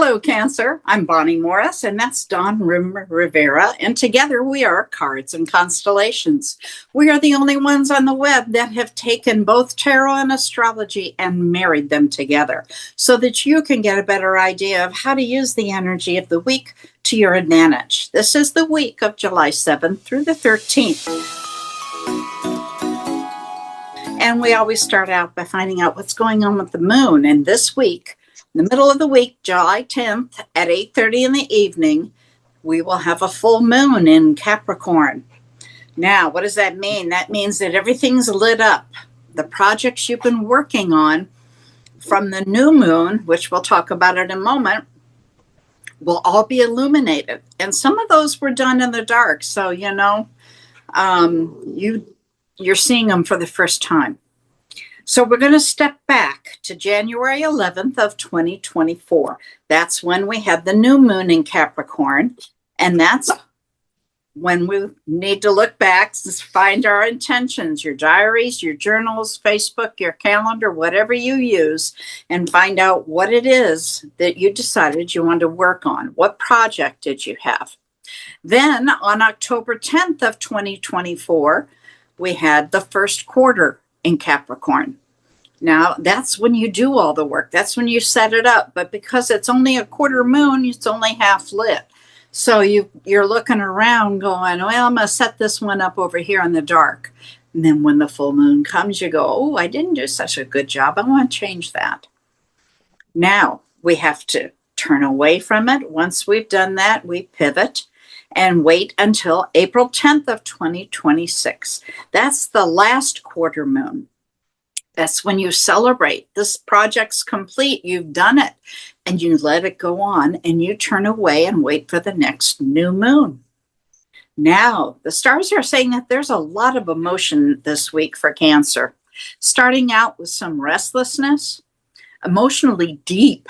Hello, Cancer. I'm Bonnie Morris, and that's Dawn Rivera, and together we are Cards and Constellations. We are the only ones on the web that have taken both tarot and astrology and married them together so that you can get a better idea of how to use the energy of the week to your advantage. This is the week of July 7th through the 13th. And we always start out by finding out what's going on with the moon. And this week, in the middle of the week, July 10th at 8:30 in the evening, we will have a full moon in Capricorn. Now, what does that mean? That means that everything's lit up. The projects you've been working on from the new moon, which we'll talk about in a moment, will all be illuminated. And some of those were done in the dark. So, you're seeing them for the first time. So we're going to step back to January 11th of 2024. That's when we had the new moon in Capricorn. And that's when we need to look back, find our intentions, your diaries, your journals, Facebook, your calendar, whatever you use, and find out what it is that you decided you wanted to work on. What project did you have? Then on October 10th of 2024, we had the first quarter in Capricorn. Now, that's when you do all the work. That's when you set it up. But because it's only a quarter moon, it's only half lit. So you're looking around going, well, I'm going to set this one up over here in the dark. And then when the full moon comes, you go, oh, I didn't do such a good job. I want to change that. Now, we have to turn away from it. Once we've done that, we pivot and wait until April 10th of 2026. That's the last quarter moon. That's when you celebrate. This project's complete. You've done it. And you let it go on and you turn away and wait for the next new moon. Now, the stars are saying that there's a lot of emotion this week for Cancer. Starting out with some restlessness, emotionally deep.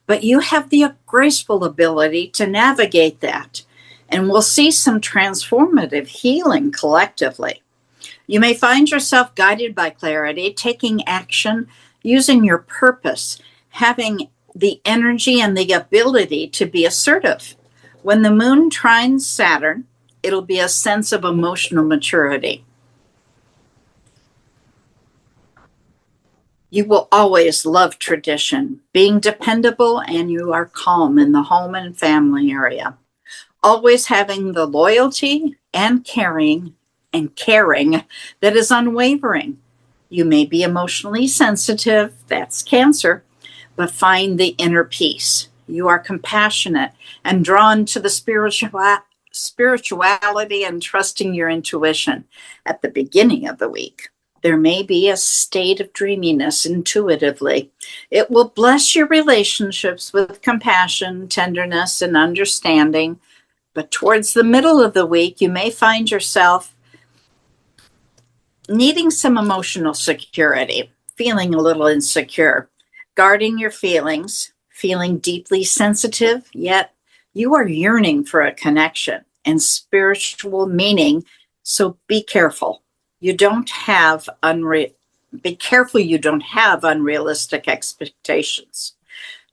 But you have the graceful ability to navigate that. And we'll see some transformative healing collectively. You may find yourself guided by clarity, taking action, using your purpose, having the energy and the ability to be assertive. When the moon trines Saturn, it'll be a sense of emotional maturity. You will always love tradition, being dependable, and you are calm in the home and family area. Always having the loyalty and caring that is unwavering. You may be emotionally sensitive, that's Cancer, but find the inner peace. You are compassionate and drawn to the spirituality and trusting your intuition. At the beginning of the week, there may be a state of dreaminess intuitively. It will bless your relationships with compassion, tenderness, and understanding. But towards the middle of the week, you may find yourself needing some emotional security, feeling a little insecure, guarding your feelings, feeling deeply sensitive, yet you are yearning for a connection and spiritual meaning. So be careful. Be careful you don't have unrealistic expectations.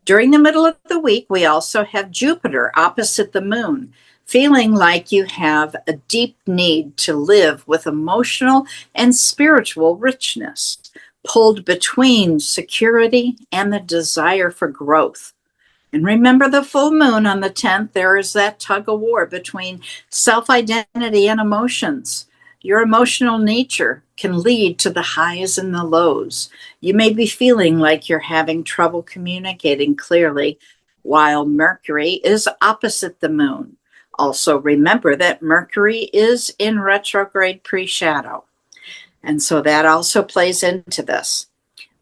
During the middle of the week, we also have Jupiter opposite the moon, feeling like you have a deep need to live with emotional and spiritual richness, pulled between security and the desire for growth. And remember the full moon on the 10th, there is that tug of war between self-identity and emotions. Your emotional nature can lead to the highs and the lows. You may be feeling like you're having trouble communicating clearly while Mercury is opposite the moon. Also, remember that Mercury is in retrograde pre-shadow. And so that also plays into this.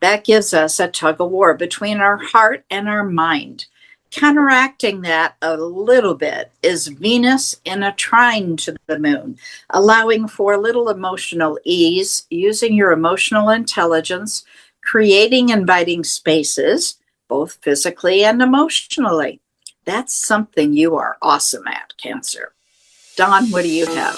That gives us a tug of war between our heart and our mind. Counteracting that a little bit is Venus in a trine to the moon, allowing for a little emotional ease, using your emotional intelligence, creating inviting spaces, both physically and emotionally. That's something you are awesome at, Cancer. Dawn, what do you have?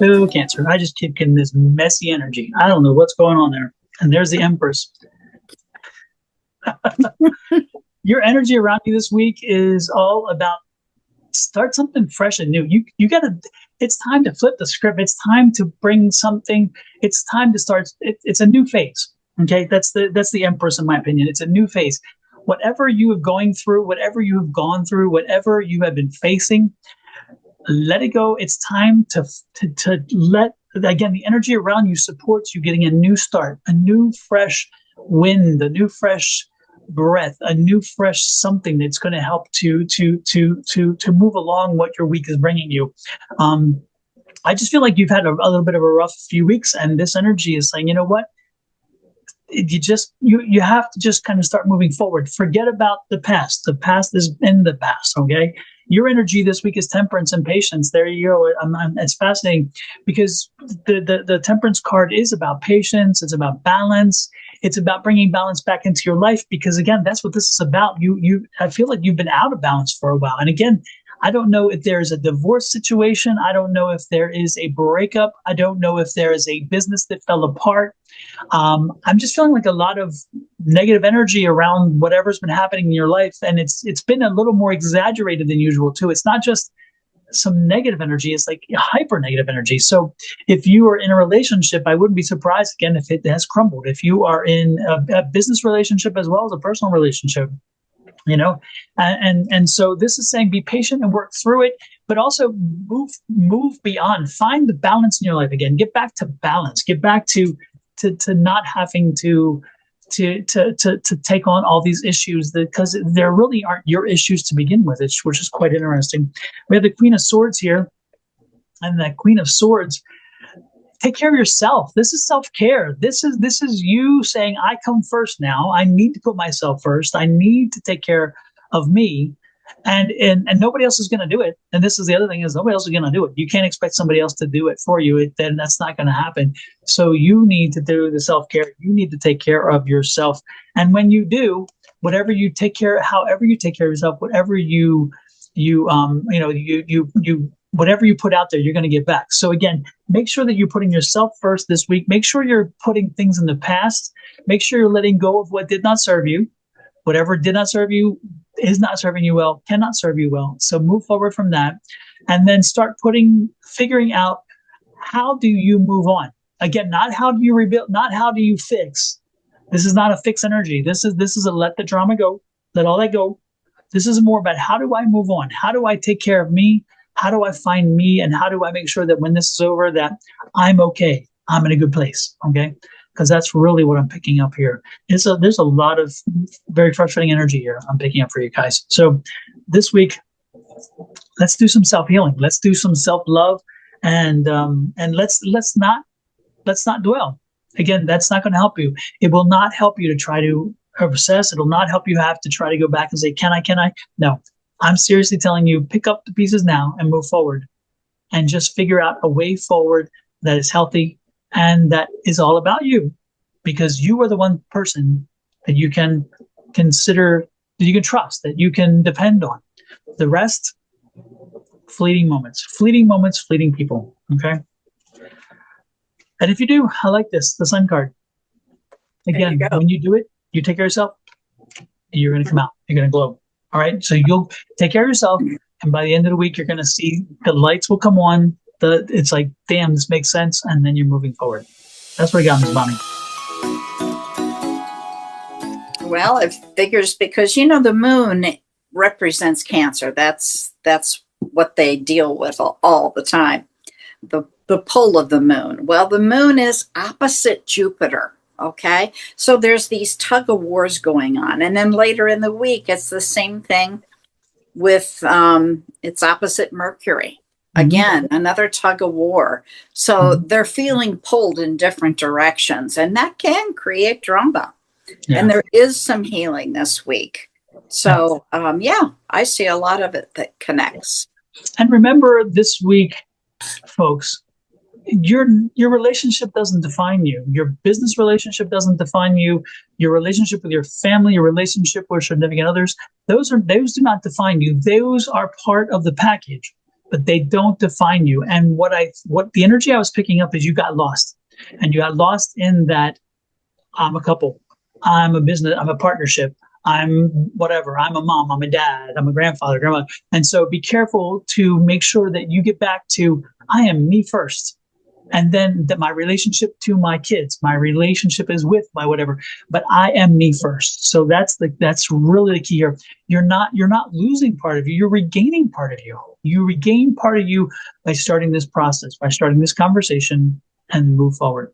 Oh, Cancer, I just keep getting this messy energy. I don't know what's going on there. And there's the Empress. Your energy around you this week is all about start something fresh and new. You gotta, it's time to flip the script. It's time to bring something. It's time to start. It's a new phase. Okay. That's the Empress, in my opinion. It's a new phase. Whatever you have going through, whatever you have gone through, whatever you have been facing, let it go. It's time to let, again, the energy around you supports you getting a new start, a new fresh wind, a new fresh breath, a new fresh something that's going to help to move along what your week is bringing you. I just feel like you've had a little bit of a rough few weeks, and this energy is saying, you know what? You have to just kind of start moving forward. Forget about the past. The past is in the past. Okay. Your energy this week is temperance and patience. There you go. It's fascinating because the temperance card is about patience. It's about balance. It's about bringing balance back into your life, because again, that's what this is about. I feel like you've been out of balance for a while. And again, I don't know if there is a divorce situation. I don't know if there is a breakup. I don't know if there is a business that fell apart. I'm just feeling like a lot of negative energy around whatever's been happening in your life. And it's been a little more exaggerated than usual too. It's not just some negative energy, it's like hyper negative energy. So if you are in a relationship, I wouldn't be surprised again if it has crumbled. If you are in a business relationship as well as a personal relationship, and so this is saying be patient and work through it, but also move beyond, find the balance in your life again, get back to balance, get back to not having to take on all these issues, because there really aren't your issues to begin with, which is quite interesting. We have the Queen of Swords here, and that Queen of Swords, take care of yourself. This is self-care. This is you saying, I come first now. I need to put myself first. I need to take care of me. And nobody else is going to do it. And this is the other thing, is nobody else is going to do it. You can't expect somebody else to do it for you. Then that's not going to happen. So you need to do the self-care. You need to take care of yourself. And when you do, whatever you take care, however you take care of yourself, whatever whatever you put out there, you're going to get back. So again, make sure that you're putting yourself first this week. Make sure you're putting things in the past. Make sure you're letting go of what did not serve you. Whatever did not serve you is not serving you well, cannot serve you well. So move forward from that, and then start figuring out, how do you move on? Again, not how do you rebuild, not how do you fix. This is not a fix energy. This is a let the drama go, let all that go. This is more about, how do I move on? How do I take care of me? How do I find me? And how do I make sure that when this is over, that I'm okay, I'm in a good place, okay? Because that's really what I'm picking up here. There's a lot of very frustrating energy here I'm picking up for you guys. So this week, let's do some self-healing. Let's do some self-love, and let's not dwell. Again, that's not going to help you. It will not help you to try to obsess. It'll not help you have to try to go back and say, can I? No, I'm seriously telling you, pick up the pieces now and move forward, and just figure out a way forward that is healthy, and that is all about you, because you are the one person that you can consider, that you can trust, that you can depend on. The rest, fleeting moments, fleeting people. Okay. And if you do, I like this, the Sun card. Again, when you do it, you take care of yourself, you're going to come out, you're going to glow. All right. So you'll take care of yourself, and by the end of the week, you're going to see the lights will come on. It's like, damn, this makes sense. And then you're moving forward. That's what I got, Ms. Bonnie. Well, it figures, because, the moon represents Cancer. That's what they deal with all the time. The pull of the moon. Well, the moon is opposite Jupiter. Okay. So there's these tug of wars going on. And then later in the week, it's the same thing with, it's opposite Mercury. Again, another tug of war. So they're feeling pulled in different directions, and that can create drama. Yeah. And there is some healing this week. So, I see a lot of it that connects. And remember, this week, folks, your relationship doesn't define you. Your business relationship doesn't define you. Your relationship with your family, your relationship with significant others, those do not define you. Those are part of the package, but they don't define you. And what the energy I was picking up is, you got lost, and you got lost in that, I'm a couple, I'm a business, I'm a partnership, I'm whatever, I'm a mom, I'm a dad, I'm a grandfather, grandmother. And so be careful to make sure that you get back to, I am me first. And then that my relationship to my kids, my relationship is with my whatever, but I am me first. So that's really the key here. You're not losing part of you. You're regaining part of you. You regain part of you by starting this process, by starting this conversation, and move forward.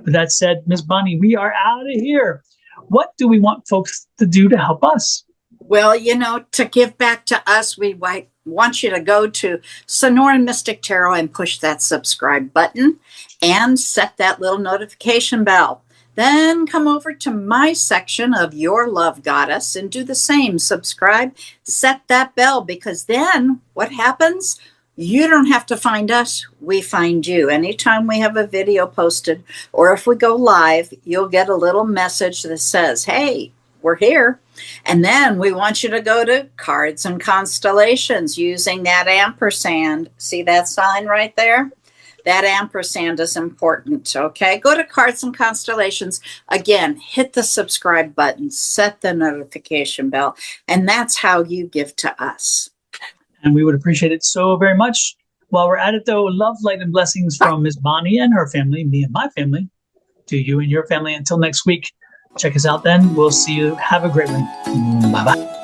With that said, Ms. Bonnie, we are out of here. What do we want folks to do to help us? Well, to give back to us, we want you to go to Sonoran Mystic Tarot and push that subscribe button and set that little notification bell. Then come over to my section of Your Love Goddess and do the same. Subscribe, set that bell, because then what happens? You don't have to find us. We find you. Anytime we have a video posted or if we go live, you'll get a little message that says, hey, we're here. And then we want you to go to Cards and Constellations using that ampersand. See that sign right there? That ampersand is important, okay? Go to Cards and Constellations. Again, hit the subscribe button, set the notification bell, and that's how you give to us. And we would appreciate it so very much. While we're at it, though, love, light, and blessings from Ms. Bonnie and her family, me and my family, to you and your family. Until next week, check us out then. We'll see you. Have a great one. Bye-bye.